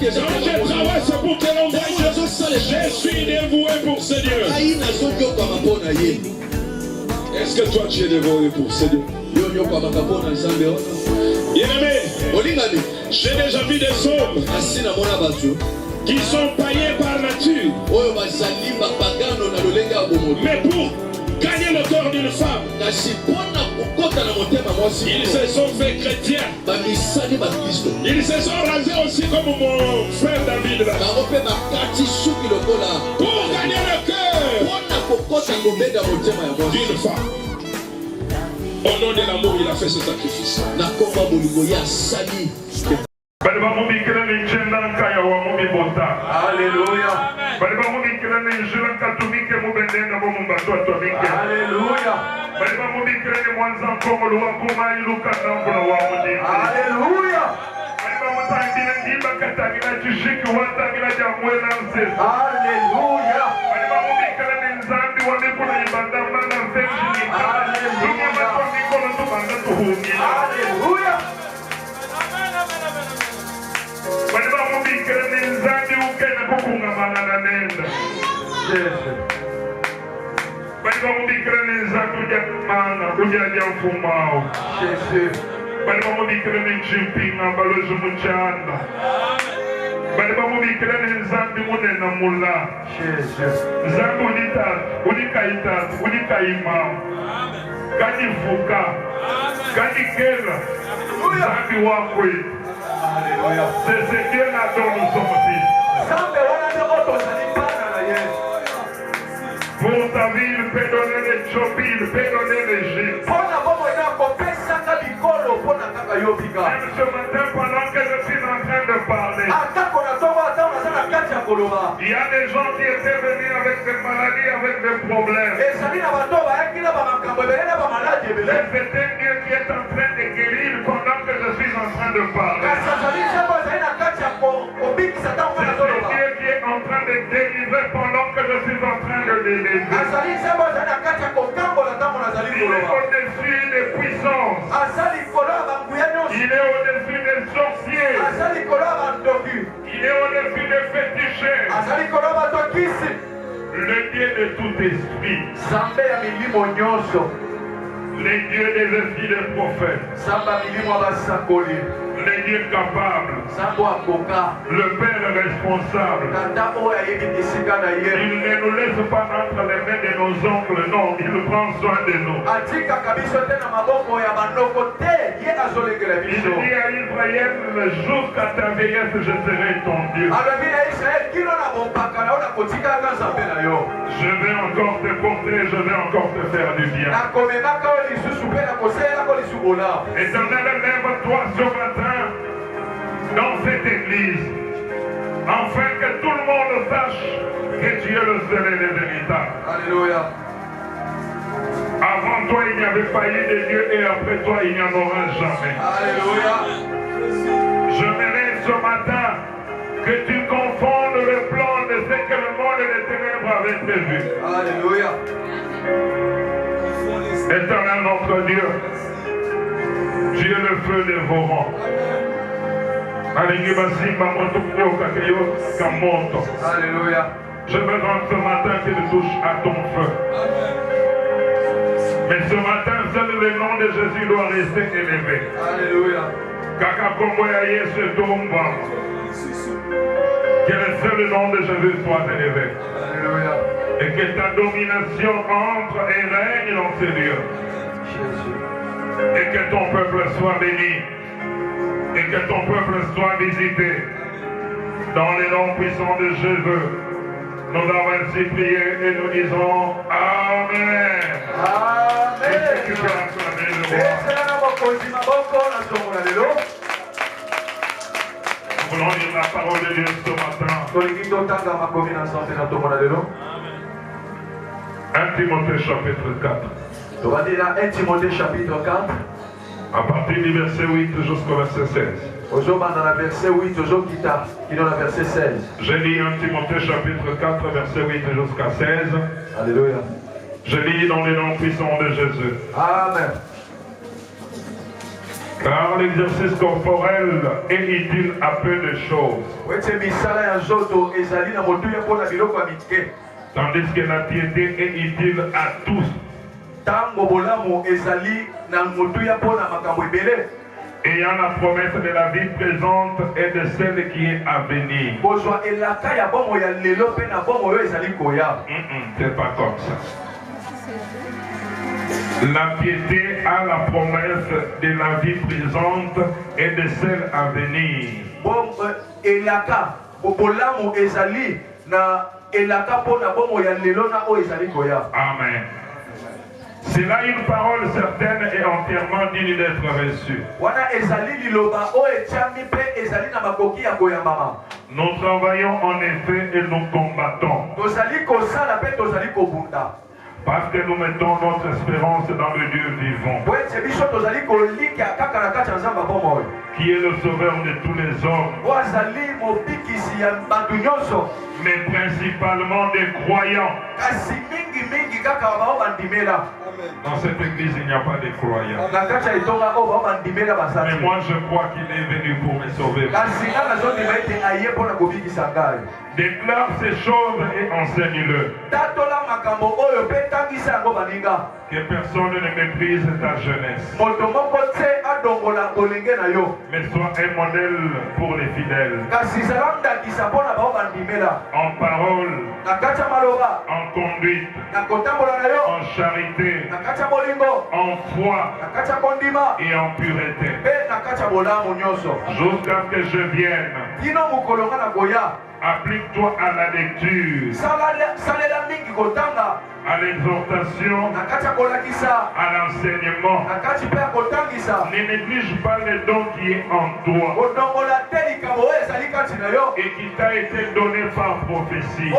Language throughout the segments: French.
que je travaille, c'est pour que l'on voie que je suis dévoué pour ce Dieu. Est-ce que toi tu es dévoué pour ce Dieu? Bien-aimé, j'ai déjà vu des hommes qui sont païens par nature. Mais pour gagner le cœur d'une femme, ils se sont fait chrétiens. Ils se sont rasés aussi comme mon frère David là. Pour gagner le cœur d'une femme. Au nom de l'amour, il a fait ce sacrifice. Alléluia. C'est ce Dieu là dont nous sommes fils. Pour ta vie, il peut donner l'Éthiopie, il peut donner l'Égypte. Même ce matin, pendant que je suis en train de parler, il y a des gens qui étaient venus avec des maladies, avec des problèmes. Et c'était Dieu qui est en train de guérir pendant que je suis en train de parler. C'est Dieu qui est en train de délivrer pendant que je suis en train de délivrer. Il est au-dessus des puissances. Il est au-dessus des sorciers. Il est au-dessus des féticheurs. Le Dieu de tout esprit. Les dieux des esprits des prophètes. Les dieux capables. Le Père responsable. Il ne nous laisse pas entre les mains de nos oncles, non, il prend soin de nous. Il dit à Israël, jusqu'à ta vieillesse, je serai ton Dieu. Je vais encore te porter, je vais encore te faire du bien. Éternel, lève-toi ce matin dans cette église, afin que tout le monde sache que tu es le seul et le véritable. Alléluia. Avant toi, il n'y avait pas eu de Dieu et après toi, il n'y en aura jamais. Alléluia. J'aimerais ce matin que tu confondes le plan de ce que le monde des ténèbres avait prévu. Alléluia. Éternel notre Dieu, tu es le feu dévorant. Alléluia. Je veux rendre ce matin que tu touches à ton feu. Mais ce matin, seul le nom de Jésus doit rester élevé. Alléluia. Que le seul nom de Jésus soit élevé. Alléluia. Et que ta domination entre et règne dans ces lieux. Et que ton peuple soit béni. Et que ton peuple soit visité. Dans les noms puissants de Jésus. Nous avons ainsi prié et nous disons Amen. Amen. Et que tu peux acclamer le roi. Nous voulons lire la parole de Dieu ce matin. 1 Timothée chapitre 4. On va dire 1 Timothée chapitre 4. À partir du verset 8 jusqu'au verset 16. Aujourd'hui, dans le verset 8, aujourd'hui, qui est dans le verset 16. Je lis 1 Timothée chapitre 4, verset 8 jusqu'à 16. Alléluia. Je lis dans les noms puissants de Jésus. Amen. Car l'exercice corporel est utile à peu de choses. Tandis que la piété est utile à tous. Ayant la promesse de la vie présente et de celle qui est à venir. C'est pas comme ça. La piété a la promesse de la vie présente et de celle à venir. Amen. C'est là une parole certaine et entièrement digne d'être reçue. Nous travaillons en effet et nous combattons. Parce que nous mettons notre espérance dans le Dieu vivant, qui est le sauveur de tous les hommes, mais principalement des croyants. Dans cette église, il n'y a pas de croyants. Mais moi, je crois qu'il est venu pour me sauver. Déclare ces choses et enseigne-le. Que personne ne méprise ta jeunesse, mais sois un modèle pour les fidèles. En parole, en conduite, en charité, en foi et en pureté. Jusqu'à ce que je vienne. Applique-toi à la lecture, à l'exhortation, à l'enseignement. Ne néglige pas le don qui est en toi et qui t'a été donné par prophétie.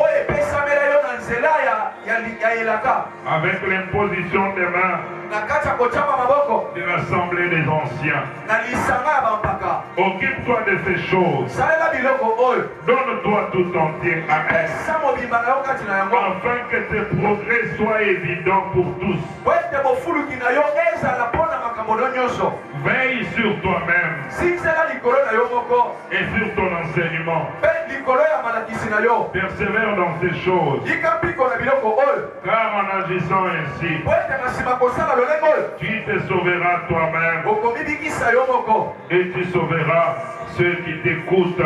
Avec l'imposition des mains de l'assemblée des anciens. Occupe-toi de ces choses. Donne-toi tout entier à elle, afin que tes progrès soient évidents pour tous. Veille sur toi-même et sur ton enseignement. Persévère dans ces choses, car en agissant ainsi, tu te sauveras toi-même et tu sauveras ceux qui t'écoutent.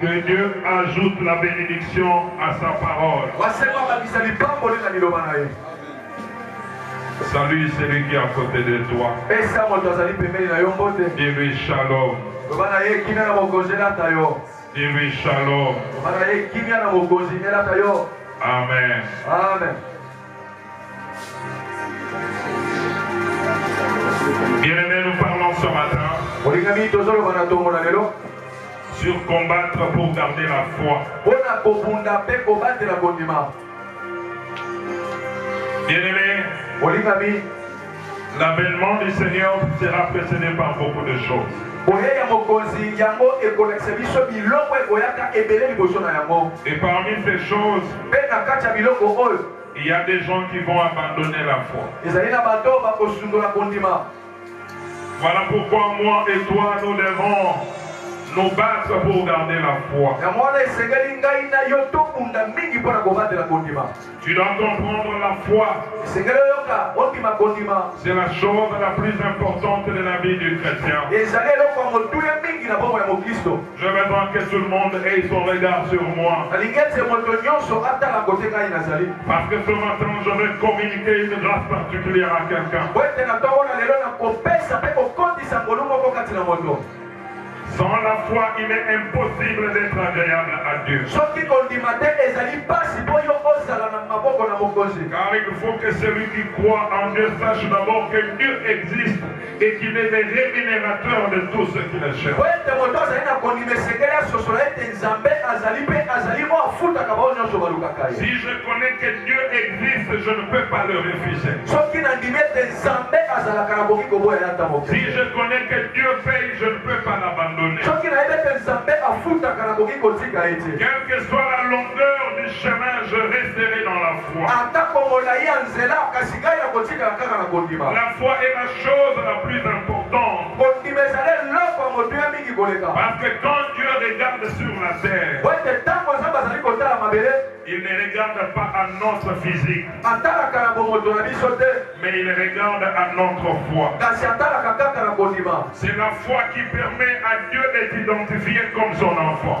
Que Dieu ajoute la bénédiction à sa parole. Salut celui qui est à côté de toi. Dis-lui shalom. Dis-lui shalom. Amen. Amen. Bien-aimés, nous parlons ce matin sur combattre pour garder la foi. Bien-aimés, l'avènement du Seigneur sera précédé par beaucoup de choses. Et parmi ces choses, il y a des gens qui vont abandonner la foi. Voilà pourquoi moi et toi, nous devons nous battre pour garder la foi. Tu dois comprendre la foi. C'est la chose la plus importante de la vie du chrétien. Je veux que tout le monde ait son regard sur moi. Parce que ce matin, je vais communiquer une grâce particulière à quelqu'un. Sans la foi, il est impossible d'être agréable à Dieu. Car il faut que celui qui croit en Dieu sache d'abord que Dieu existe et qu'il est le rémunérateur de tous ceux qui le cherchent. Si je connais que Dieu existe, je ne peux pas le refuser. Si je connais que Dieu paye, je ne peux pas l'abandonner. Quelle que soit la longueur du chemin, je resterai dans la foi. La foi est la chose la plus importante. Parce que quand Dieu regarde sur la terre, il ne regarde pas à notre physique, mais il regarde à notre foi. C'est la foi qui permet à Dieu de t'identifier comme son enfant.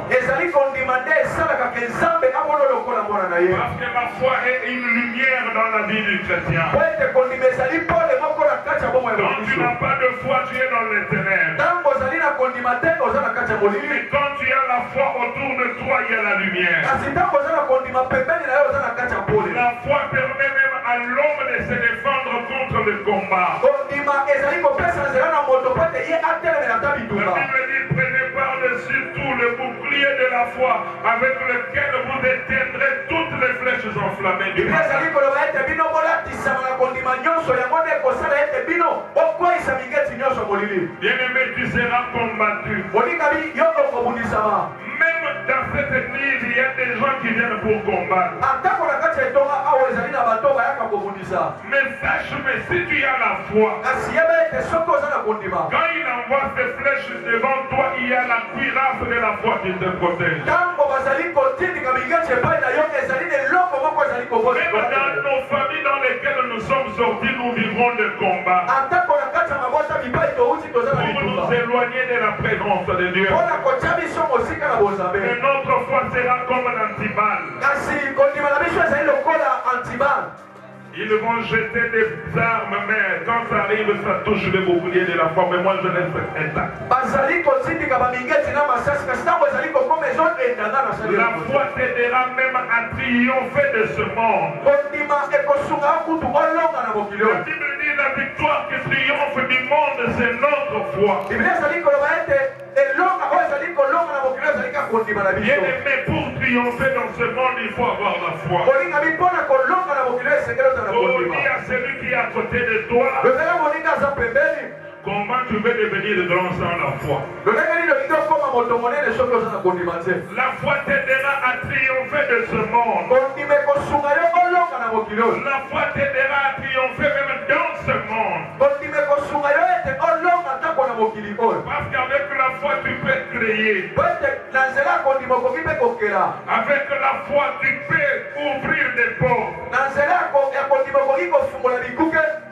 Parce que la foi est une lumière dans la vie du chrétien. Quand tu n'as pas de foi, tu es dans les ténèbres. Mais quand tu as la foi autour de toi, il y a la lumière. La foi permet même à l'homme de se défendre contre le combat. La Bible dit, prenez par-dessus tout le bouclier de la foi avec lequel vous éteindrez toutes les flèches enflammées du mal. Bien-aimé, tu seras combattu. Même dans cette église, il y a des gens qui viennent pour combattre. Mais sache, mais si tu as la foi, quand il envoie ses flèches devant toi, il y a la cuirasse de la foi qui te protège. Même dans nos familles dans lesquelles nous sommes sortis, nous vivrons le combat pour nous éloigner de la présence de Dieu. Et notre foi sera comme l'antiballe. Ils vont jeter des armes, mais quand ça arrive, ça touche le bouclier de la foi. Mais moi, je reste intact. La foi t'aidera même à triompher de ce monde. La Bible dit la victoire qui triomphe du monde, c'est notre foi. Bien-aimé, pour triompher dans ce monde, il faut avoir la foi. Oh, dis à celui qui est à côté de toi, comment tu veux devenir grand sans la foi? La foi t'aidera à triompher de ce monde. La foi t'aidera à triompher même dans ce monde. Parce qu'avec la foi tu peux créer. Avec la foi tu peux ouvrir des portes.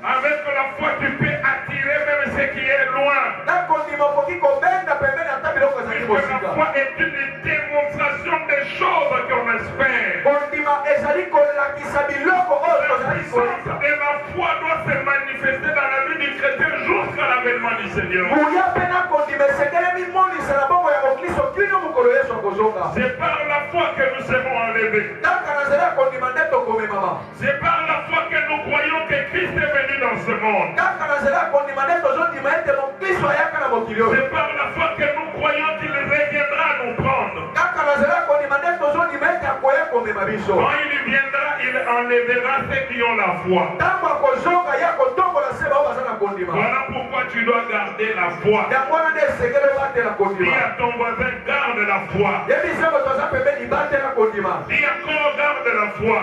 Avec la foi tu peux attirer même ce qui est loin. Parce que la foi est une démonstration des choses qu'on espère. La puissance de la foi doit se manifester dans la vie du chrétien jusqu'à l'avènement du Seigneur. C'est par la foi que nous serons enlevés. C'est par la foi que nous croyons que Christ est venu dans ce monde. C'est par la foi que nous croyons qu'il reviendra nous prendre. Quand il viendra, il enlèvera ceux qui ont la foi. Voilà pourquoi tu dois garder la foi. Dis à ton voisin, garde la foi. Dis encore, garde la foi.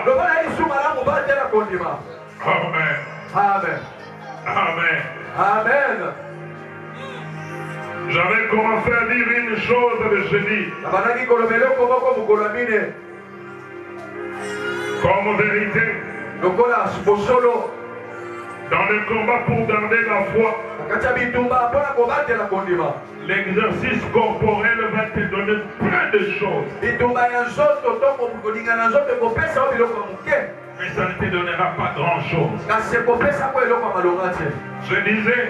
Amen. Amen. Amen. Amen. J'avais commencé à dire une chose le jeudi. Comme vérité. Dans le combat pour garder la foi, l'exercice corporel va te donner plein de choses. Mais ça ne te donnera pas grand chose. Je disais,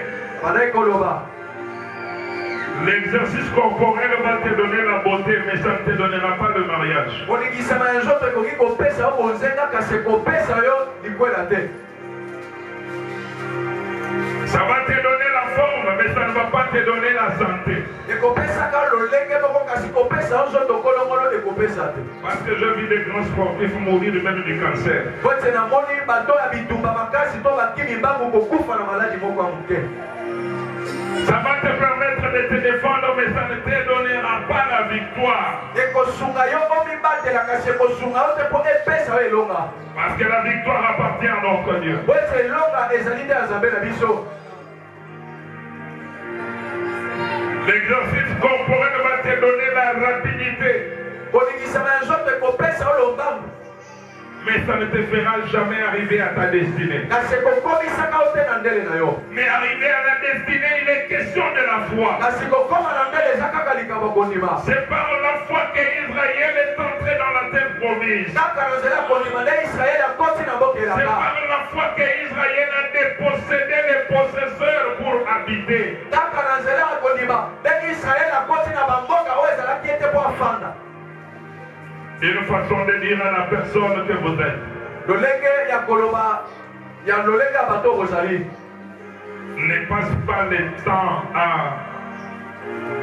l'exercice corporel va te donner la beauté, mais ça ne te donnera pas le mariage. Ça va te donner la forme, mais ça ne va pas te donner la santé. Parce que je vis des grands sportifs mourir même du cancer. Ça va te permettre de de te défendre, mais ça ne te donnera pas la victoire. Parce que la victoire appartient à notre Dieu. L'exercice corporel va te donner la rapidité. Mais ça ne te fera jamais arriver à ta destinée. Mais arriver à la destinée, il est question de la foi. C'est par la foi qu'Israël est entré dans la terre promise. C'est par la foi qu'Israël a dépossédé les possesseurs pour habiter. Une façon de dire à la personne que vous êtes. Ne passe pas le temps à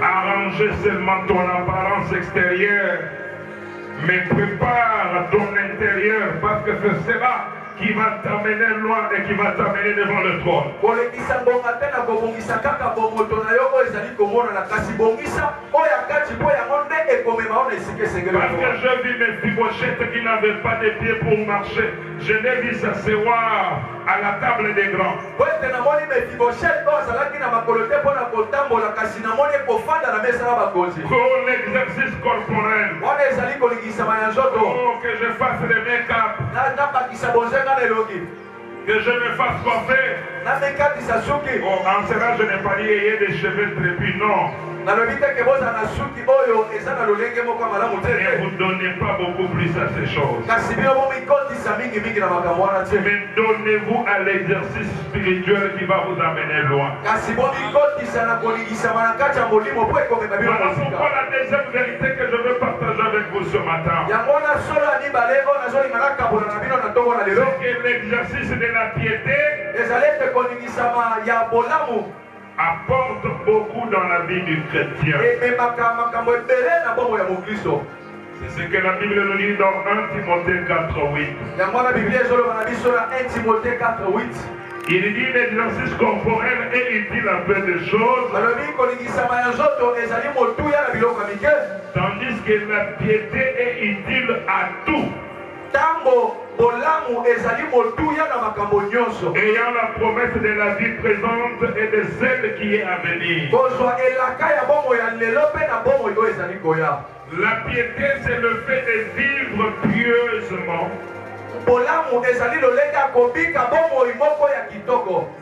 arranger seulement ton apparence extérieure, mais prépare ton intérieur, parce que c'est cela qui va t'amener loin et qui va t'amener devant le trône. Parce que je vis mes Méphibosheth qui n'avaient pas de pieds pour marcher. Je l'ai vu s'asseoir à la table des grands. Pour l'exercice corporel. Oh, que je fasse le make-up. Que je me fasse coiffer. Oh, en cela, je n'ai pas dit ayez des cheveux trépus, non. Ne vous donnez pas beaucoup plus à ces choses. Mais donnez-vous à l'exercice spirituel qui va vous amener loin. Voilà pourquoi la deuxième vérité que je veux partager avec vous ce matin. C'est que l'exercice de la piété apporte beaucoup dans la vie du chrétien. C'est ce que la Bible nous dit dans 1 Timothée 4:8. Il dit l'exercice corporel est utile à peu de choses, tandis que la piété est utile à tout. Ayant la promesse de la vie présente et de celle qui est à venir. La piété, c'est le fait de vivre pieusement,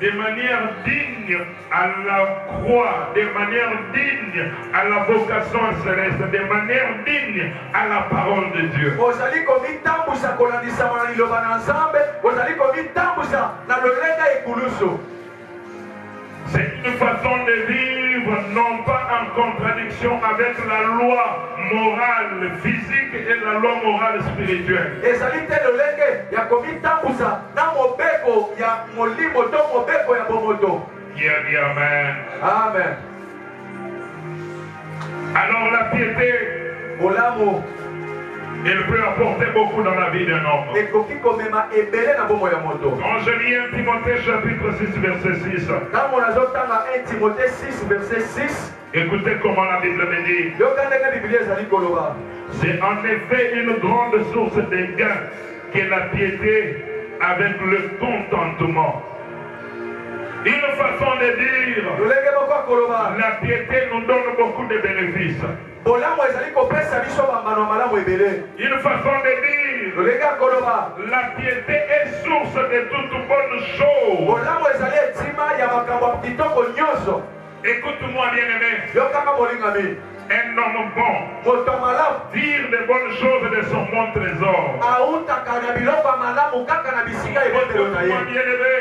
de manière digne à la croix, de manière digne à la vocation céleste, de manière digne à la parole de Dieu. C'est une façon de vivre non pas en contradiction avec la loi morale physique et la loi morale spirituelle. Qui a dit Amen. Amen. Alors la piété, elle peut apporter beaucoup dans la vie d'un homme. Quand je lis 1 Timothée chapitre 6 verset 6, écoutez comment la Bible me dit. C'est en effet une grande source de gain que la piété avec le contentement. Une façon de dire, la piété nous donne beaucoup de bénéfices. Une façon de dire, la piété est source de toute bonne chose. Écoute-moi bien aimé. Un homme bon, dire de bonnes choses de son bon trésor. Écoute-moi bien aimé.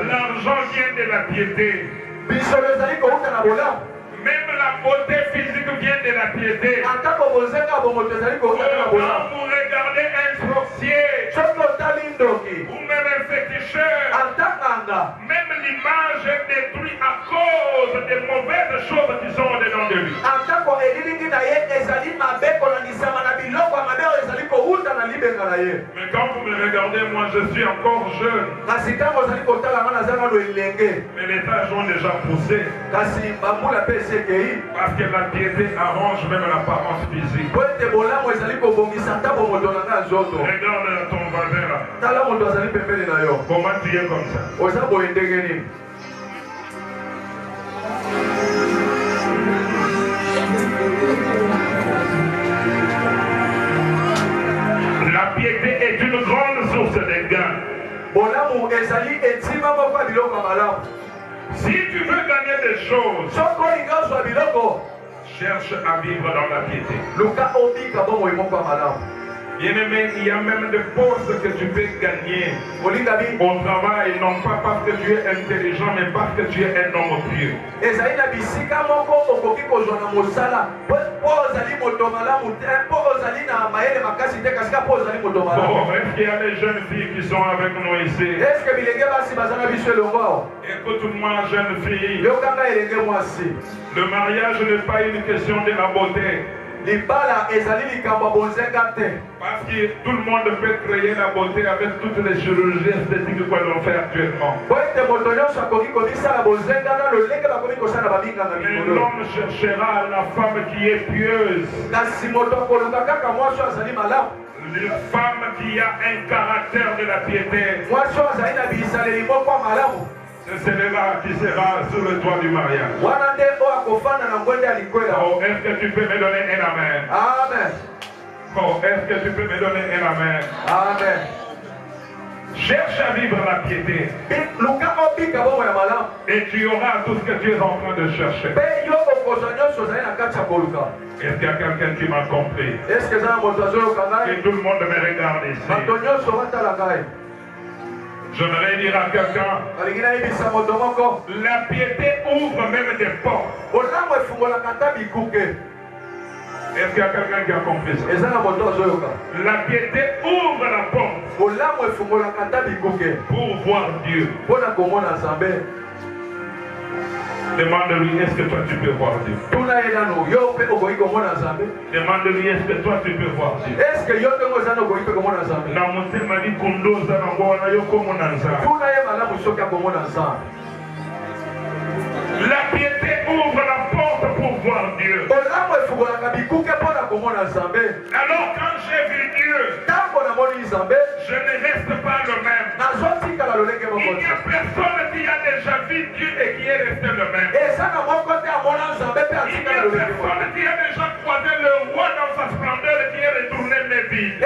L'argent vient de la piété. Même la beauté physique vient de la piété. Quand vous regardez un sorcier ou même un féticheur, même l'image est détruite à cause des mauvaises choses qui sont dedans de lui. Mais quand vous me regardez, moi je suis encore jeune. Mais les âges ont déjà poussé. Parce que la piété arrange même l'apparence physique. Regarde ton voisin là. Comment tu es comme ça? La piété est une grande source de gain. Si tu veux gagner des choses, cherche à vivre dans la piété. Bien-aimé, il y a même des postes que tu peux gagner au travail, non pas parce que tu es intelligent, mais parce que tu es un homme pieux. Bon, est-ce qu'il y a des jeunes filles qui sont avec nous ici? Écoute-moi, jeune fille. Le mariage n'est pas une question de la beauté. Parce que tout le monde peut créer la beauté avec toutes les chirurgies esthétiques que l'on fait actuellement. Mais l'homme cherchera la femme qui est pieuse. Une femme qui a un caractère de la piété. C'est celle-là qui sera sur le toit du mariage. Oh, est-ce que tu peux me donner un amen? Amen. Oh, est-ce que tu peux me donner un amen? Amen. Cherche à vivre la piété. Et tu auras tout ce que tu es en train de chercher. Est-ce qu'il y a quelqu'un qui m'a compris? Et tout le monde me regarde ici. J'aimerais dire à quelqu'un, la piété ouvre même des portes. Est-ce qu'il y a quelqu'un qui a compris ça? La piété ouvre la porte pour voir Dieu. Demande-lui, est-ce que toi tu peux voir Dieu? Demande-lui, est-ce que toi tu peux voir Dieu? La piété ouvre la porte pour voir Dieu. Alors quand j'ai vu Dieu, je ne reste pas le même. Il n'y a personne qui a déjà vu Dieu et qui est resté le même. Il y a personne qui a déjà croisé le roi dans sa splendeur et qui est retourné mais vide.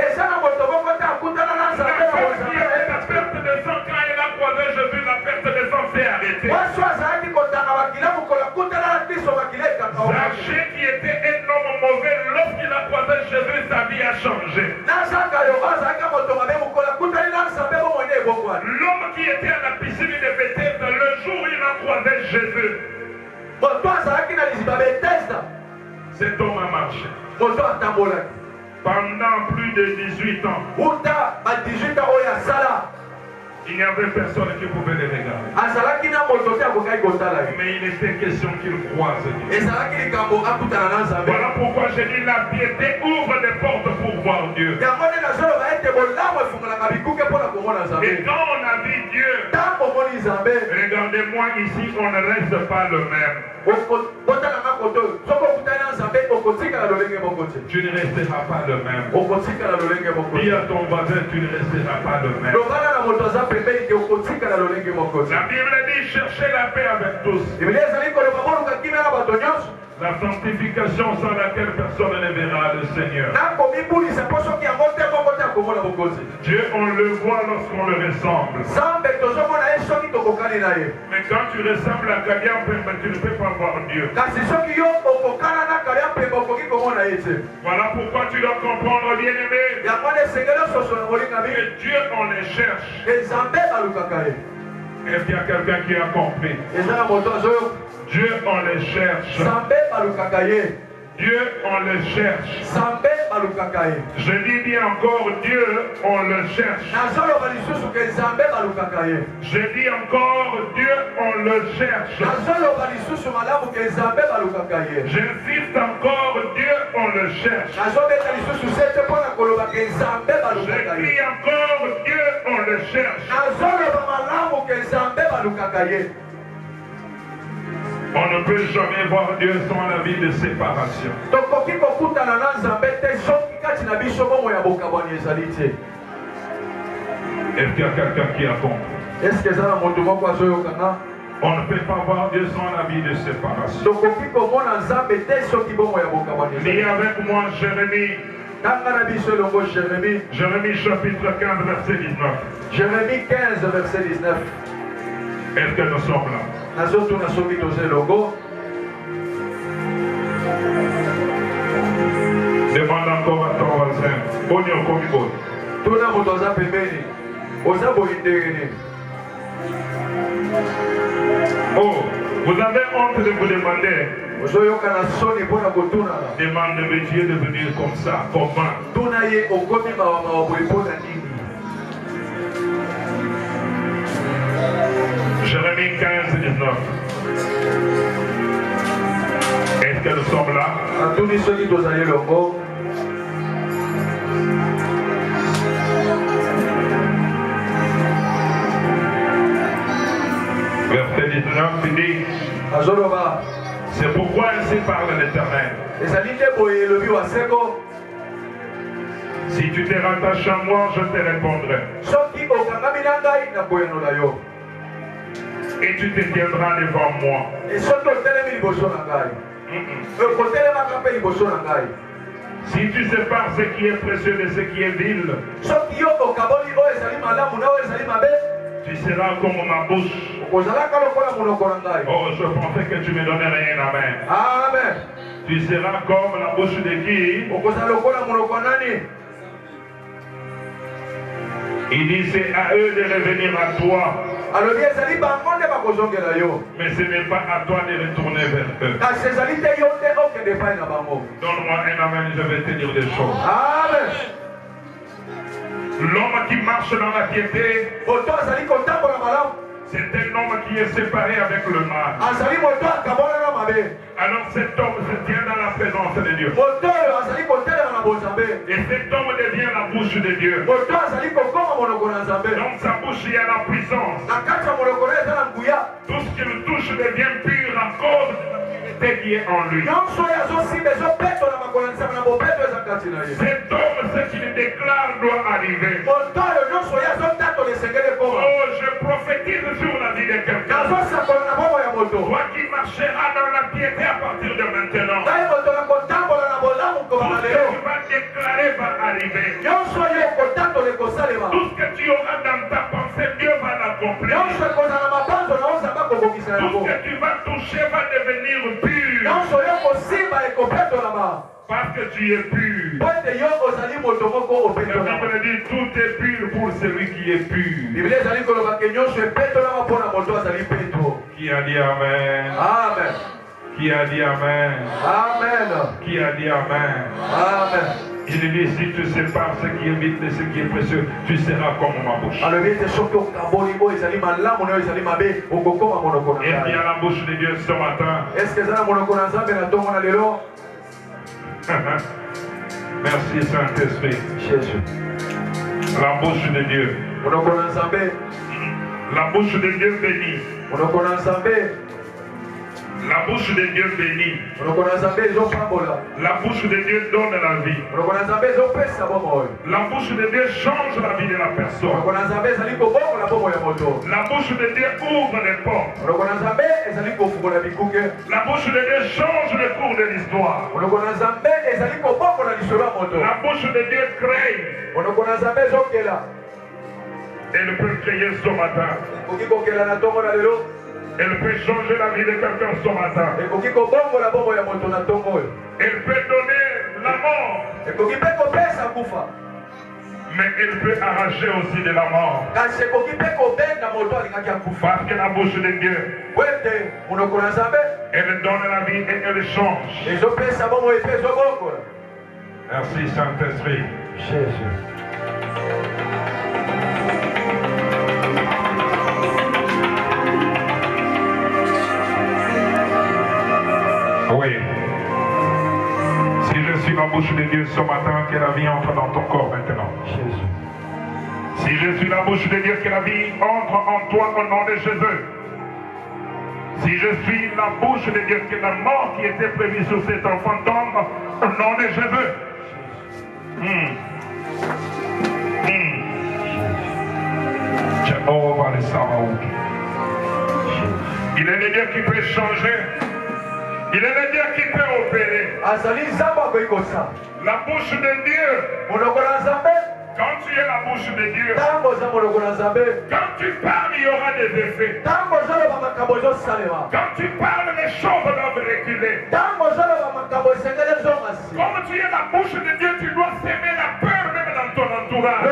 La perte de sang, quand il a croisé Jésus, la perte de sang s'est arrêtée. Zachée qui était un homme mauvais, lorsqu'il a croisé Jésus, sa vie a changé. L'homme qui était à la piscine de Bethesda, le jour où il a croisé Jésus, cet homme a marché. Pendant plus de 18 ans. Il n'y avait personne qui pouvait les regarder. Mais il était question qu'il croise Dieu. Voilà pourquoi j'ai dit la piété ouvre des portes pour voir Dieu. Et quand on a vu Dieu, regardez-moi ici, on ne reste pas le même. Tu ne resteras pas le même. Dis à ton voisin, tu ne resteras pas le même. La Bible dit cherchez la paix avec tous. La sanctification sans laquelle personne ne verra le Seigneur. Dieu, on le voit lorsqu'on le ressemble. Mais quand tu ressembles à quelqu'un, tu ne peux pas voir Dieu. Voilà pourquoi tu dois comprendre, bien-aimé, que Dieu, on les cherche. Est-ce qu'il y a quelqu'un qui a compris? Dieu, on les cherche. Dieu, on le cherche. Je dis bien encore, Dieu, on le cherche. Je dis encore, Dieu, on le cherche. J'insiste encore, Dieu, on le cherche. Je crie encore Dieu, on le cherche. On ne peut jamais voir Dieu sans la vie de séparation. Est-ce qu'il y a quelqu'un qui a compris? On ne peut pas voir Dieu sans la vie de séparation. Lis avec moi Jérémie. Jérémie chapitre 15 verset 19. Jérémie 15 verset 19. Est-ce que nous sommes là? Demande encore à ton voisin. Oh, vous avez honte de vous demander. Demandez Dieu de venir comme ça. Comment? Jérémie 15, 19. Est-ce que nous sommes là? Verset 19, il dit, c'est pourquoi ainsi parle l'Éternel. Si tu te rattaches à moi, je te répondrai. Et tu te tiendras devant moi. Si tu sépares ce qui est précieux de ce qui est vil, tu seras comme ma bouche. Oh, je pensais que tu me donnerais un amen. Amen. Tu seras comme la bouche de qui? Il dit c'est à eux de revenir à toi. Mais ce n'est pas à toi de retourner vers eux. Donne-moi un amen, je vais te dire des choses. Amen. L'homme qui marche dans la piété, c'est un homme qui est séparé avec le mal. Alors cet homme se tient dans la présence de Dieu. Et cet homme devient la bouche de Dieu. Dans sa bouche il y a la puissance. Tout ce qu'il touche devient pur à cause de la vérité qui est en lui. Cet homme, ce qu'il déclare doit arriver. Oh, je prophétise sur la vie de quelqu'un. Toi qui marcheras dans la piété à partir de maintenant. Tout ce que tu vas déclarer va arriver. Tout ce que tu auras dans ta pensée, Dieu va l'accomplir. Tout ce que tu vas toucher va devenir pur. Parce que tu es pur. La Bible dit tout est pur pour celui qui est pur. Qui a dit Amen? Amen. Qui a dit Amen? Amen. Qui a dit Amen? Amen. Il dit si tu sépares ce qui est vite de ce qui est précieux, tu seras comme ma bouche. Et puis à la bouche de Dieu ce matin. Merci Saint-Esprit. La bouche de Dieu. La bouche de Dieu bénit. La bouche de Dieu bénit. La bouche de Dieu donne la vie. La bouche de Dieu change la vie de la personne. La bouche de Dieu ouvre les portes. La bouche de Dieu change le cours de l'histoire. La bouche de Dieu crée. Elle peut créer ce matin. Elle peut changer la vie de quelqu'un ce matin. Elle peut donner la mort. Mais elle peut arracher aussi de la mort. Parce que la bouche de Dieu, elle donne la vie et elle change. Merci Saint-Esprit. Jésus. Oui. Si je suis la bouche de Dieu ce matin, que la vie entre dans ton corps maintenant. Jésus. Si je suis la bouche de Dieu, que la vie entre en toi au nom de Jésus. Si je suis la bouche de Dieu, que la mort qui était prévue sur cet enfant tombe au nom de Jésus. Jehovah le Sabaoth. Il est le Dieu qui peut changer. Il est le Dieu qui peut opérer. La bouche de Dieu. Quand tu es la bouche de Dieu, quand tu parles, il y aura des effets. Quand tu parles, les choses doivent reculer. Comme tu es la bouche de Dieu, tu dois s'aimer la peur même dans ton entourage.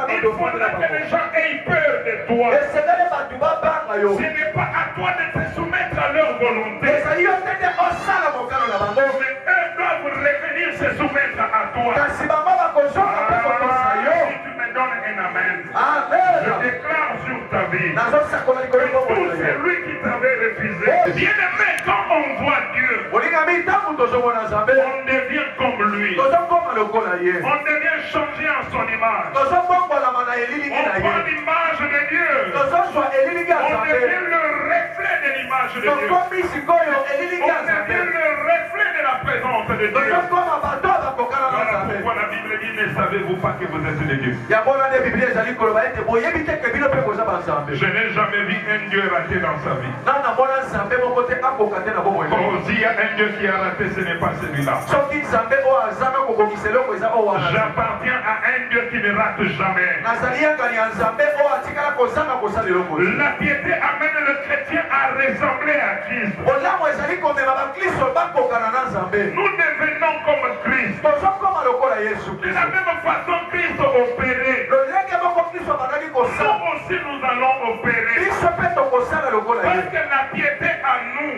Il faudrait que les gens aient peur de toi. Ce n'est pas à toi de te soumettre à leur volonté. Mais eux doivent revenir se soumettre à toi. Si tu me donnes un amen, je déclare sur ta vie que tout celui qui t'avait refusé, bien aimé, quand on voit Dieu, on devient comme lui. On devient changé en son image. On prend l'image de Dieu. On devient le reflet de l'image de Dieu. On devient le reflet de la présence de Dieu. Voilà pourquoi la Bible dit, ne savez-vous pas que vous êtes de Dieu. Je n'ai jamais vu un Dieu raté dans sa vie. S'il y a un Dieu qui a raté, ce n'est pas celui-là. J'appartiens à un Dieu qui ne rate jamais. La piété amène le chrétien à ressembler à Christ. Nous devenons comme Christ. De la même façon, Christ opérait. Nous aussi nous allons opérer. Parce que la piété à nous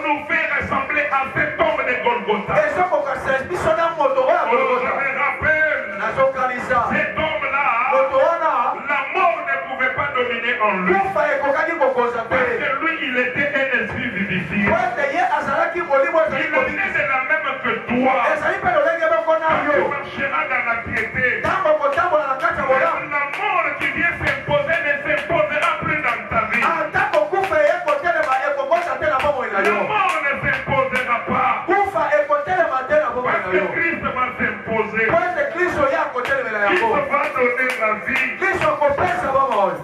nous fait ressembler à cet homme de Golgotha. Je me rappelle, cet homme-là, la mort ne pouvait pas dominer en lui. Parce que lui, il était un esprit vivifié. Il est de la même que toi. Tu marcheras dans la piété. La mort qui vient s'imposer ne s'imposera plus dans ta vie. La mort ne s'imposera pas. Parce que Christ va s'imposer. Christ va donner la vie.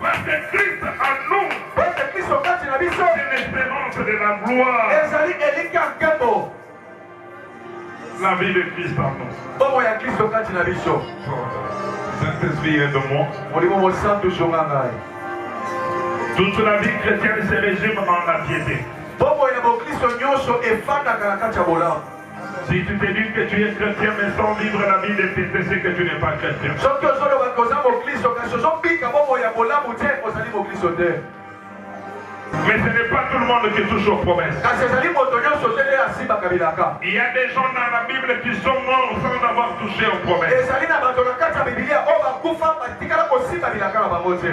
Parce que Christ en nous, c'est l'espérance de la gloire. La vie de Christ en nous. Saint-Esprit est de moi. Toute la vie chrétienne se résume en la piété. Si tu te dis que tu es chrétien mais sans vivre la vie de piété, c'est que tu n'es pas chrétien. Mais ce n'est pas tout le monde qui touche aux promesses. Il y a des gens dans la Bible qui sont morts sans avoir touché aux promesses.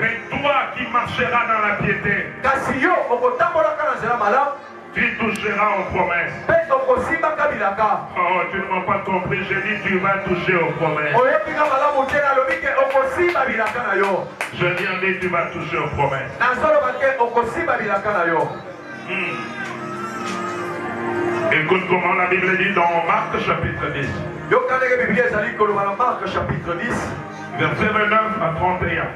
Mais toi qui marcheras dans la piété, tu toucheras aux promesses. Oh, tu ne m'as pas compris, j'ai dit tu vas toucher aux promesses. Je viens dire tu vas toucher aux promesses. Écoute comment la Bible dit dans Marc chapitre 10. Verset 29 à 31.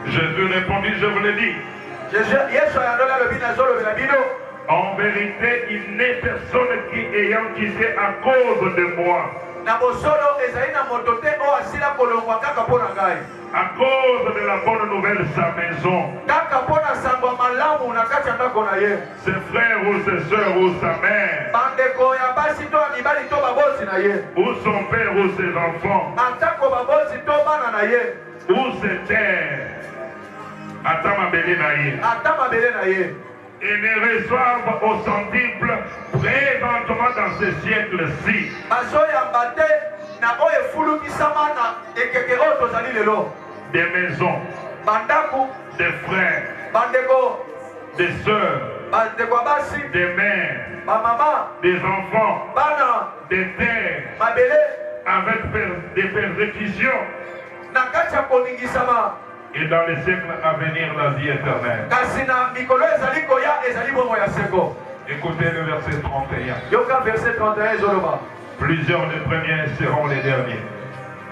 Jésus répondit, je vous l'ai dit. En vérité, il n'est personne qui ayant quitté à cause de moi. À cause de la bonne nouvelle sa maison, ses frères ou ses soeurs ou sa mère, ou son père ou ses enfants, ou ses terres, et ne reçoivent au centuple présentement dans ce siècle-ci des maisons, des frères, des sœurs, des mères, Mama, des enfants, Bana, des terres, Mabele, avec des persécutions, Nakacha Koningisama, et dans les siècles à venir la vie éternelle. Kasina Mikolo Ezali Koya, Ezali Bomo Yaseko. Écoutez le verset 31. Yoka verset 31, Zoloba. Plusieurs des premiers seront les derniers.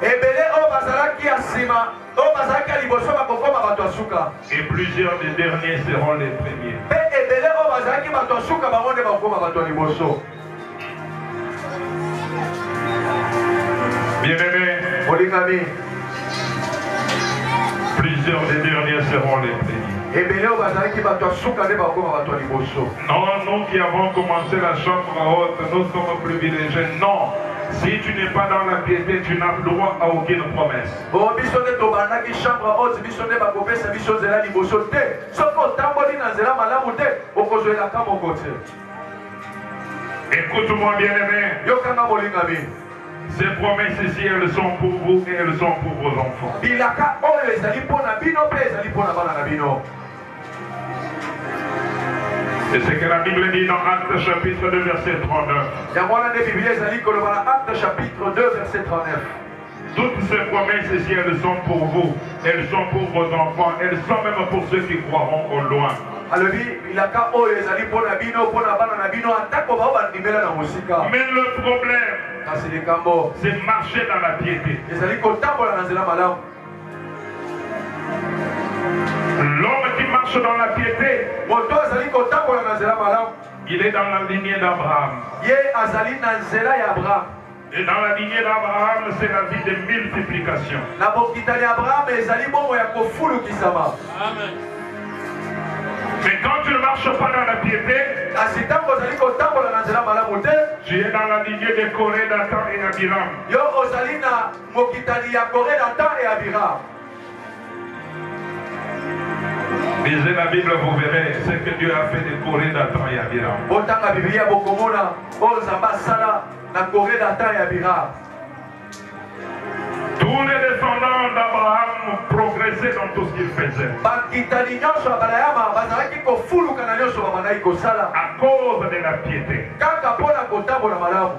Ebele o bazalaki asima, o bazalaki aliboso bakokoma bato asuka. Et plusieurs des derniers seront les premiers. Pe ebele o bazalaki bato asuka bango nde bakokoma bato aliboso. Bien-aimés, Olingami, plusieurs des derniers seront les premiers. ebele o bazalaki bato asuka nde bakokoma bato aliboso. Non, nous qui avons commencé la chambre haute, nous sommes privilégiés. Non. Si tu n'es pas dans la piété, tu n'as droit à aucune promesse. Bon, biso nde tobandaki chambre haute, biso nde bakopesa biso nzela liboso te. Soki otamboli na nzela malamu te, okozwelaka moko te. Écoute-moi, bien-aimé. Yokanga molingami. Ces promesses ici, elles sont pour vous et elles sont pour vos enfants. Bilaka oyo ezali mpona bino pe ezali mpona bana na bino. C'est ce que la Bible dit dans Actes chapitre 2 verset 39. Yangwana nde Biblia ezali koloba na Acte chapitre 2 verset 39. Toutes ces promesses ici, elles sont pour vous, elles sont pour vos enfants, elles sont même pour ceux qui croiront au loin. alobi bilaka oyo ezali mpona bino mpona bana na bino atako bao bandimela na mosika. Mais le problème, kasi likambo c'est marcher dans la piété. ezali kotambola na nzela malamu. L'homme qui marche dans la piété, moto azali kotambola na nzela malamu, il est dans la lignée d'Abraham. ye azali na nzela ya Abraham. Et dans la lignée d'Abraham, c'est la vie de multiplication. Na bokitani ya Abraham ezali bongo ya kofulukisama. Amen. Mais quand tu ne marches pas dans la piété, kasi ntango ozali kotambola na nzela malamu te, tu es dans la lignée de Corée, Dathan et Abiram. yo ozali na mokitani ya Kore, Datan et Abiram. Lisez la Bible, vous verrez ce que Dieu a fait de Corée, Dathan et Abiram. Botanga Biblia bokomona oyo Nzambe asala na Kore, Datan et Abiram. Tous les descendants d'Abraham progressaient dans tout ce qu'ils faisaient. bakitani nyonso ya Balayama bazalaki kofuluka na nyonso babandaki kosala À cause de la piété. kaka mpona kotambola malamu.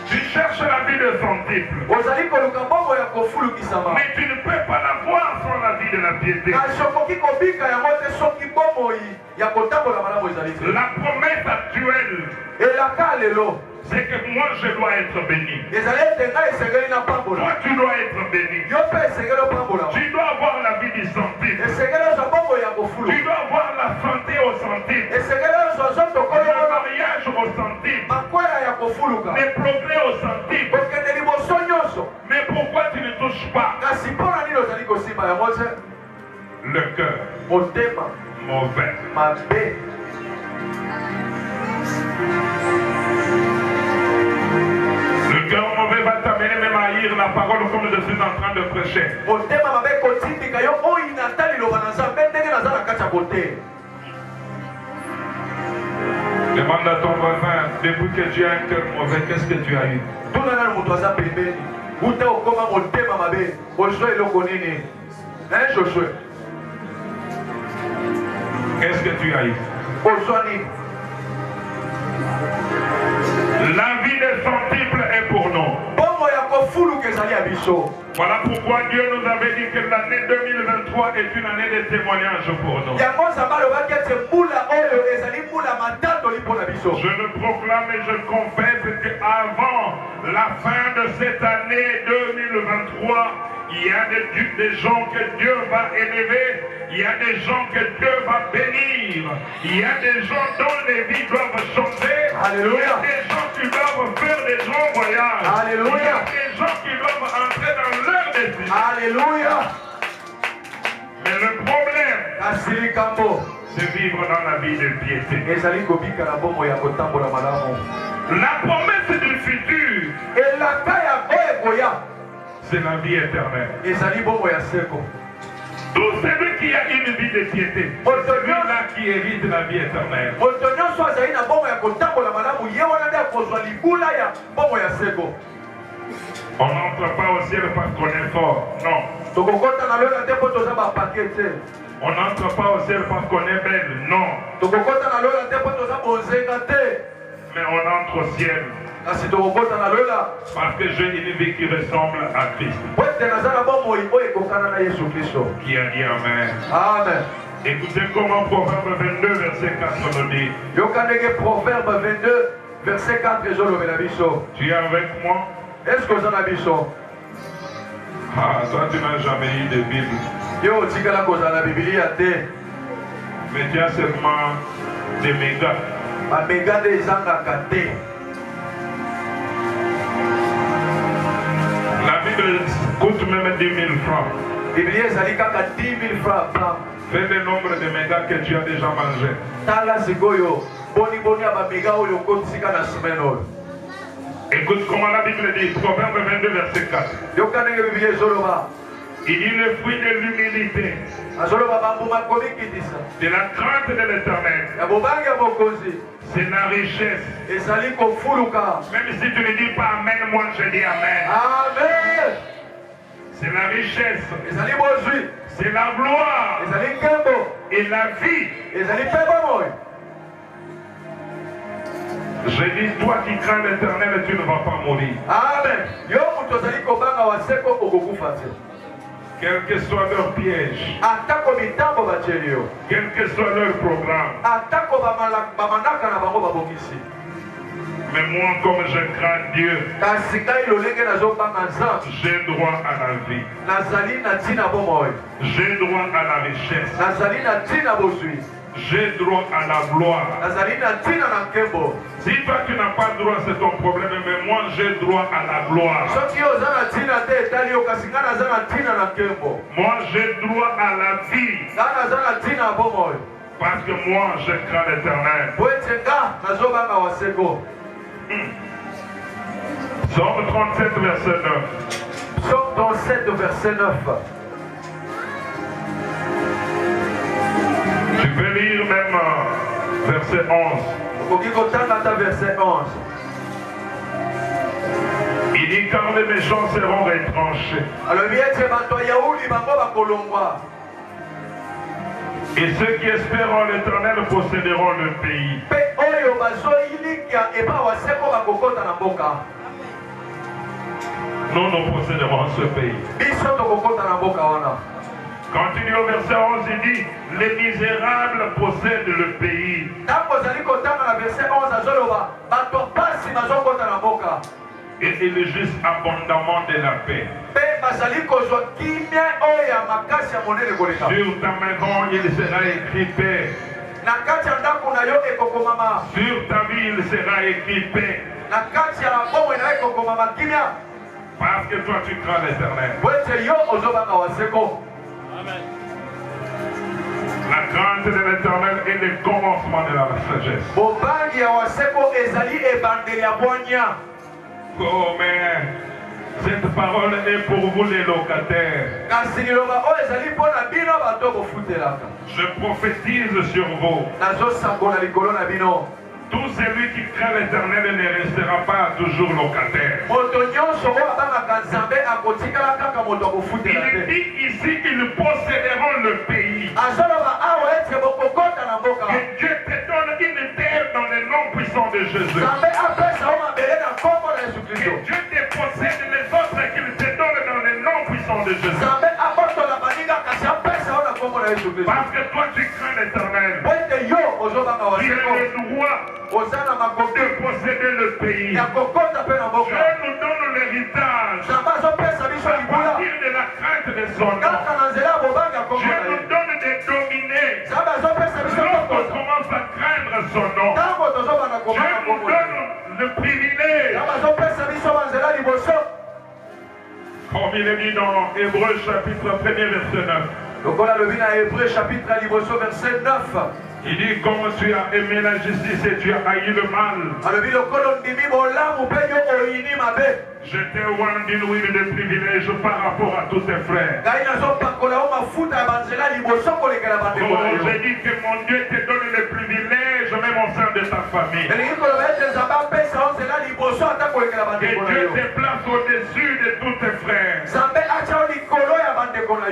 Tu cherches la vie de son disciple. ozali koluka bongo ya kofulukisama, Mais tu ne peux pas l'avoir sans la vie de la piété. kasi okoki kobika yango te soki bomoi ya kotambola malamu ezali te. La promesse actuelle, elaka lelo c'est que moi je dois être béni. ezali ete ngai esengeli na pambola, Toi tu dois être béni. yo mpe esengeli opambola, Tu dois avoir la vie du centime. esengeli ozwa bongo ya kofulu, Tu dois avoir la santé au centime. esengeli ozwa nzoto Le kolongola mariage au centime. makwela ya kofuluka, Les progrès au centime. kokende liboso nyonso. Mais pourquoi tu ne touches pas kasi mpona nini ozali kosimba yango te? le cœur motema mauvais? mabe. Le cœur mauvais va t'amener même à haïr la parole comme je suis en train de prêcher. motema mabe kotindika yo oyina ata liloba na Nzambe ndenge naza na kati ya kote. Demande à ton voisin, depuis que tu as un cœur mauvais, qu'est-ce que tu as eu? tuna nani moto aza pembeni uta okoma motema mabe ozwa eloko nini? Joshua, Qu'est-ce que tu as eu? ozwa nini? La vie des centiples est pour nous. bongo ya kofuluka ezali ya biso. Voilà pourquoi Dieu nous avait dit que l'année 2023 est une année de témoignage pour nous. yango Nzambe alobaki ete mbula oyo ezali mbula matandoli mpona biso. Je le proclame et je confesse qu'avant la fin de cette année 2023, il y a des gens que Dieu va élever, il y a des gens que Dieu va bénir, il y a des gens dont les vies doivent changer, Alléluia. il y a des gens qui doivent faire des grands voyages, Alléluia. il y a des gens qui doivent entrer dans leur destinée. Alléluia. Mais le problème, kasi likambo c'est vivre dans la vie de piété. ezali kobika na bongo ya kotambola malamu. La promesse du futur, elaka ya oyo ekoya c'est la vie éternelle. ezali bongo ya seko. Tout celui qui a une vie de piété, c'est celui-là qui hérite la vie éternelle. moto nyonso azali na bongo ya kotambola malamu ye wana nde akozwa libula ya bongo ya seko. On n'entre pas au ciel parce qu'on est fort. Non. tokokota na lola te mpo toza bapake te. On n'entre pas au ciel parce qu'on est belle, non. Mais on entre au ciel parce que j'ai une vie qui ressemble à Christ. Qui a dit Amen. Amen. Écoutez comment Proverbe 22, verset 4 nous dit. Proverbe 22, verset 4. Tu es avec moi? Est-ce que vous en avez? Ah, toi tu n'as jamais eu de Bible. Mais tu as seulement des mégas. La Bible coûte même 10 000 francs. Fais le nombre de mégas que tu as déjà mangé. Écoute comment la Bible dit, Proverbe 22, verset 4. Il dit le fruit de l'humilité, de la crainte de l'Éternel, c'est la richesse. Même si tu ne dis pas Amen, moi je dis Amen. Amen. C'est la richesse, c'est la gloire et la vie. Je dis, toi qui crains l'Éternel, tu ne vas pas mourir. Amen. Quel que soit leur piège, quel que soit leur programme, mais moi, comme je crains Dieu, j'ai droit à la vie, j'ai droit à la richesse, j'ai droit à la gloire. Si toi tu n'as pas droit, c'est ton problème, mais moi j'ai droit à la gloire. Moi j'ai droit à la vie. Parce que moi je crains l'Éternel. Psaume 37, verset 9. Psaume 37, verset 9. Tu peux lire même verset 11. Verset 11. Il dit car les méchants seront retranchés. Et ceux qui espèrent en l'Éternel posséderont le pays. Nous posséderons ce pays. Continue au verset 11, il dit les misérables possèdent le pays. Et il juste abondamment de la paix. Sur ta maison, il sera écrit paix. Sur ta vie, il sera écrit paix. Parce que toi, tu crains l'Éternel. La crainte de l'Éternel est le commencement de la sagesse. Oh, mais cette parole est pour vous les locataires. Je prophétise sur vous. Tout celui qui craint l'Éternel ne restera pas toujours locataire. Il dit ici qu'ils posséderont le pays. Que Dieu te donne une terre dans le nom puissant de Jésus. Que Dieu te possède les autres qu'il te donne dans le nom puissant de Jésus. Parce que toi tu crains l'Éternel. Tu as le droit de posséder le pays. Dieu nous donne l'héritage à partir de la crainte de son nom. Dieu nous donne de dominer lorsqu'on commence à craindre son nom. Dieu nous donne le privilège. Comme il est dit dans Hébreux chapitre 1er verset 9. Il dit comme tu as aimé la justice et tu as haï le mal. Je t'ai oint d'une huile de privilège par rapport à tous tes frères. Oh, j'ai dit que mon Dieu te donne le privilège même au sein de ta famille. Que Dieu te place au-dessus de tous tes frères.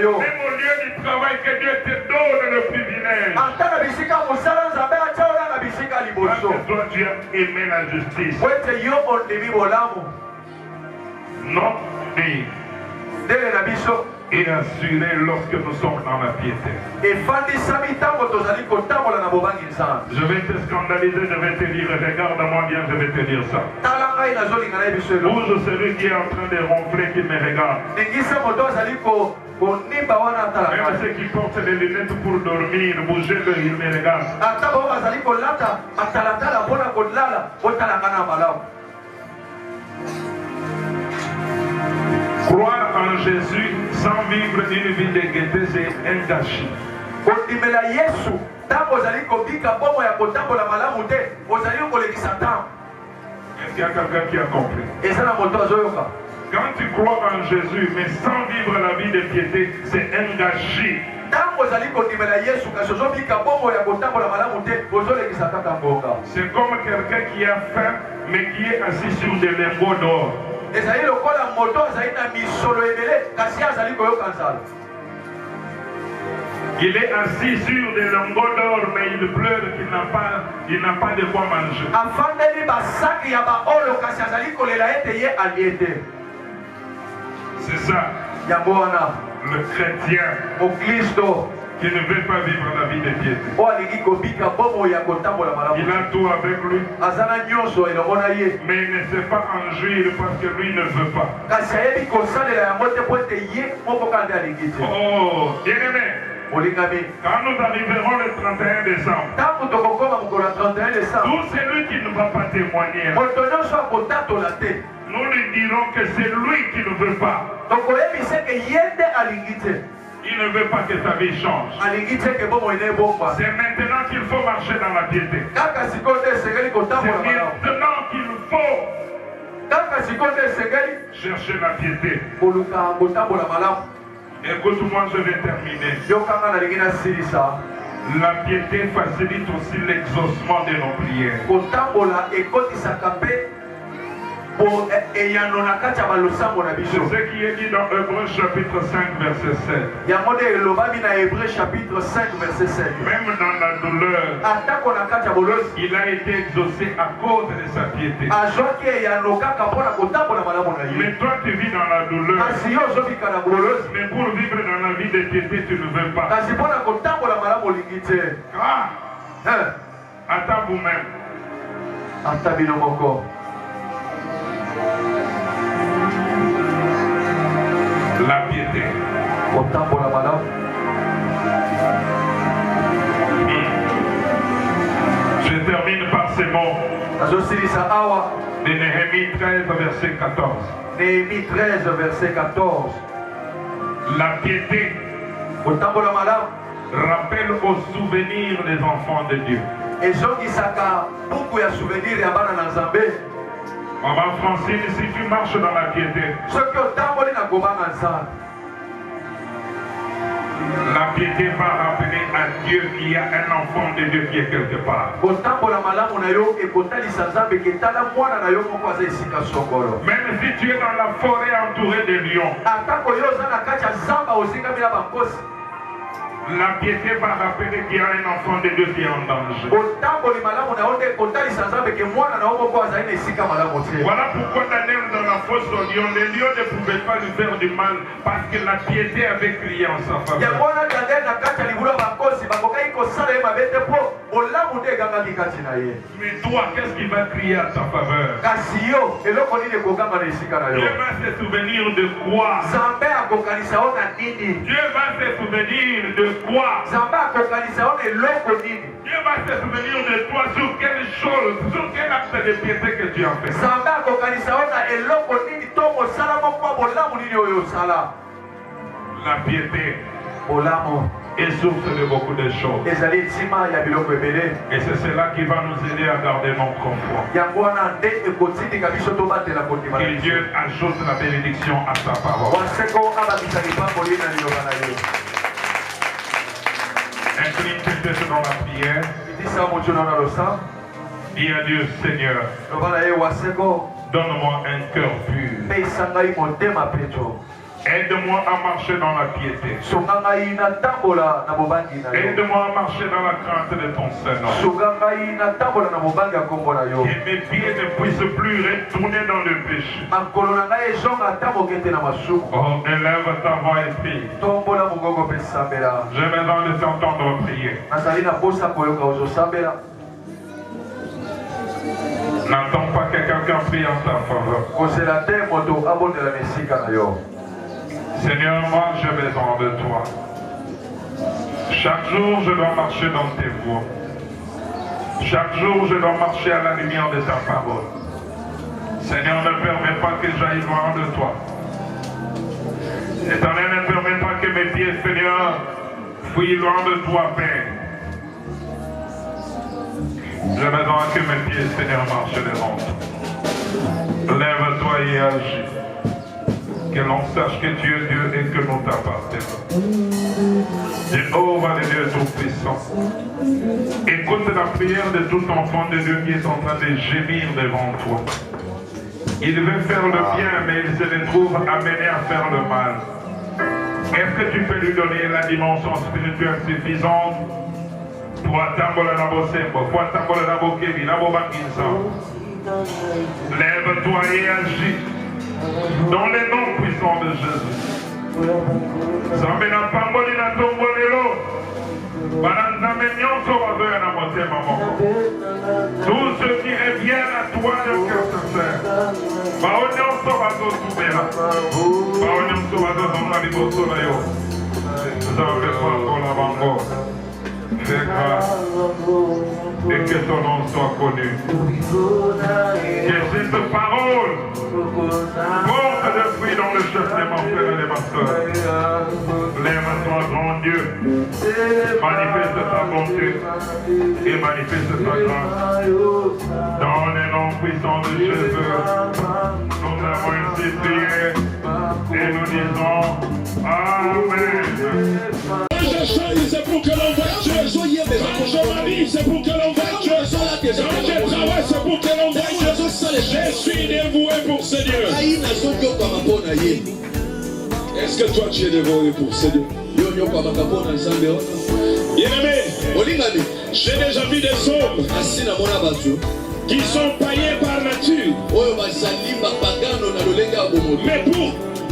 yo. Même au lieu du travail, que Dieu te donne le privilège. Ata na bisika mosala nzambe atia yo na bisika Parce liboso. que toi, tu as aimé la justice. Po ete yo ondimi bolamu. Non, mais Ndenge na biso et assuré lorsque nous sommes dans la piété. efandisami ntango tozali kotambola na bobangi nzambe. Je vais te scandaliser, je vais te dire, regarde-moi bien, je vais te dire ça. Tala ngai nazolinga na ye biso elo. Bouge celui qui est en train de ronfler, qui me regarde. Ningisa moto azali konimba wana atala Même ngai. ceux qui portent les lunettes pour dormir, bougez-le, ils me regardent. Ata bao bazali kolata matalatala mpona kolala otala ngai na malamu. Croire en Jésus sans vivre une vie de gaieté, c'est un gâchis. kondimela yesu ntango ozali kobika bomo ya kotambola malamu te ozali kolekisa ntango. Est-ce qu'il y a quelqu'un qui a compris? eza na moto azoyoka. Quand tu crois en Jésus, mais sans vivre la vie de piété, c'est un gâchis. ntango ozali kondimela yesu kasi ozobika bomo ya kotambola malamu te ozolekisa kaka ngonga. C'est comme quelqu'un qui a faim, mais qui est assis sur des lingots d'or. ezali lokola moto azali na misolo ebele kasi azali koyoka nzala. Il est assis sur des lingots d'or, mais il pleure qu'il n'a pas de quoi manger. afandeli basaki ya baolo kasi azali kolela ete ye alie te. C'est ça, yango wana le chrétien mokristo qui ne veut pas vivre la vie de piété. oyo alingi kobika bomo ya kotambola Il malamu a tout avec lui, aza na nyonso elongo na ye mais il ne sait pas en jouir parce que lui ne veut pas. kasi ayebi kosalela yango te po ete ye moko kaka nde alingi te. Oh, bien-aimé, olingami quand nous arriverons le 31 décembre, ntango tokokoma mokolo ya 31 décembre tout celui qui ne va pas témoigner, moto nyonso akotatola te nous lui dirons que c'est lui qui ne veut pas. tokoyebisa ke ye nde alingi te. Il ne veut pas que ta vie change. alingi te ke bomo ene ebongwa C'est maintenant qu'il faut marcher dans la piété. kaka sikoyo nde esengeli C'est kotambola malamu. maintenant qu'il faut kaka sikoyo nde esengeli chercher la piété. koluka kotambola malamu. Écoute-moi, je vais terminer. yokanga nalingi nasilisa La piété facilite aussi l'exaucement de nos prières. kotambola ekotisaka mpe eyano na kati ya balosambo na C'est biso. ce qui est dit dans Hébreux chapitre 5 verset 7. yango nde elobami na hébreu chapitre 5 verset 7. Même dans la douleur, atako na kati ya bolosi il a été exaucé à cause de sa piété. azwaki eyano kaka mpona kotambola malamu na ye. Mais toi tu vis dans la douleur. kasi yo ozobika na bolosi Mais pour vivre dans la vie de piété, tu ne veux pas. kasi mpona kotambola malamu olingi te. Ah, attends vous-même. ata bino moko La piété. kotambola malamu. Je termine par ces mots azosilisa awa de Néhémie 13 verset 14. Néhémie 13 verset 14. La piété kotambola malamu rappelle au souvenir des enfants de Dieu. ezongisaka buku ya souvenir ya bana na nzambe. Maman Francine, si tu marches dans la piété, soki otamboli na kobanga nzambe la piété va rappeler à Dieu qu'il y a un enfant de Dieu qui est quelque part. kotambola malamu na yo ekotalisa nzambe ketala mwana na yo moko aza esika songolo. Même si tu es dans la forêt entourée de lions, atako yo oza na kati ya zamba osingami na bankosi la piété va rappeler qu'il y a un enfant de Dieu qui est en danger. otamboli malamu na yo nde ekotalisa nzambe ke mwana na yo moko azali na esika malamu te. Voilà pourquoi Daniel dans la fosse au lion, les lions ne pouvaient pas lui faire du mal parce que la piété avait crié en sa faveur. yango wana daniel na kati ya libulu ya bankosi bakokaki kosala ye mabe te mpo olamu nde egangaki kati na ye. Mais toi, qu'est-ce qui va crier à ta faveur? kasi yo eloko nini ekoganga na esika na yo. Dieu va se souvenir de quoi? nzambe akokanisa yo na nini. Dieu va se souvenir de quoi? nzambe akokanisa yo na eloko nini. Dieu va se souvenir de toi sur quelle chose, sur quel acte de piété que tu as fait. nzambe akokanisa yo na eloko nini to mosala moko ya bolamu nini oyo osala. La piété bolamu est source de beaucoup de choses. ezali ntima ya biloko ebele. Et c'est cela qui va nous aider à garder notre foi. yango wana nde ekotindika biso tobatela kondima na Que biso. Dieu ajoute la bénédiction à sa parole. waseko abakisa lipamboli na liloba na yo. Incline tes têtes dans la prière. itisa motuno na losa Dis à Dieu, Seigneur, loba na ye waseko donne-moi un cœur pur. mpe esangai motema peto. Aide-moi à marcher dans la piété. Aide-moi à marcher dans la crainte de ton Seigneur. Que mes pieds ne puissent plus retourner dans le péché. Oh, élève ta voix et prie. J'ai besoin de t'entendre prier. N'attends pas que quelqu'un prie en ta faveur. Seigneur, moi j'ai besoin de toi. Chaque jour je dois marcher dans tes voies. Chaque jour je dois marcher à la lumière de ta parole. Seigneur, ne permets pas que j'aille loin de toi. Éternel, ne permets pas que mes pieds, Seigneur, fuient loin de toi, Père. J'ai besoin que mes pieds, Seigneur, marchent devant toi. Lève-toi et agis. Que l'on sache que tu es Dieu et que nous t'appartenons. Jéhovah, le Dieu Tout-Puissant. Écoute la prière de tout enfant de Dieu qui est en train de gémir devant toi. Il veut faire le bien, mais il se retrouve amené à faire le mal. Est-ce que tu peux lui donner la dimension spirituelle suffisante pour attendre la Nabosembo, pour attendre la Nabokevi, la Nabobanginsa? Lève-toi et agis. Dans les noms puissants de Jésus. Zambena pamboli na tombolelo. Bananzame nyonso wazoya na motema moko. Tous ceux qui reviennent à toi de cœur sincère. Bao nyonso bazosubela. Bao nyonso bazozonga liboso na yo. Nzambe pakola bango. Fais grâce. Et que ton nom soit connu. Que cette parole porte des fruits dans le chef de mon frère et de ma soeur. Lève-toi, grand Dieu. Manifeste ta bonté et manifeste ta grâce. Dans les noms puissants de Jésus, nous avons ainsi prié et nous disons Amen. C'est pour que l'on voit Dieu. Quand je m'habille, c'est pour que l'on voit Dieu. Quand je travaille, c'est pour que l'on voit Dieu. Je suis dévoué pour ce Dieu. Est-ce que toi tu es dévoué pour ce Dieu? Bien-aimé, j'ai déjà vu des hommes qui sont païens par nature. Mais pour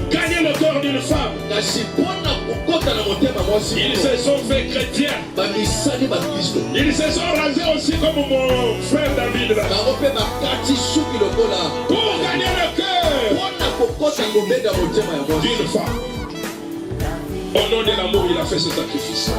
gagner le corps d'une femme, ils se sont fait chrétiens. Ils se sont rasés aussi comme mon frère David. Pour gagner le cœur d'une femme. Au nom de l'amour, il a fait ce sacrifice.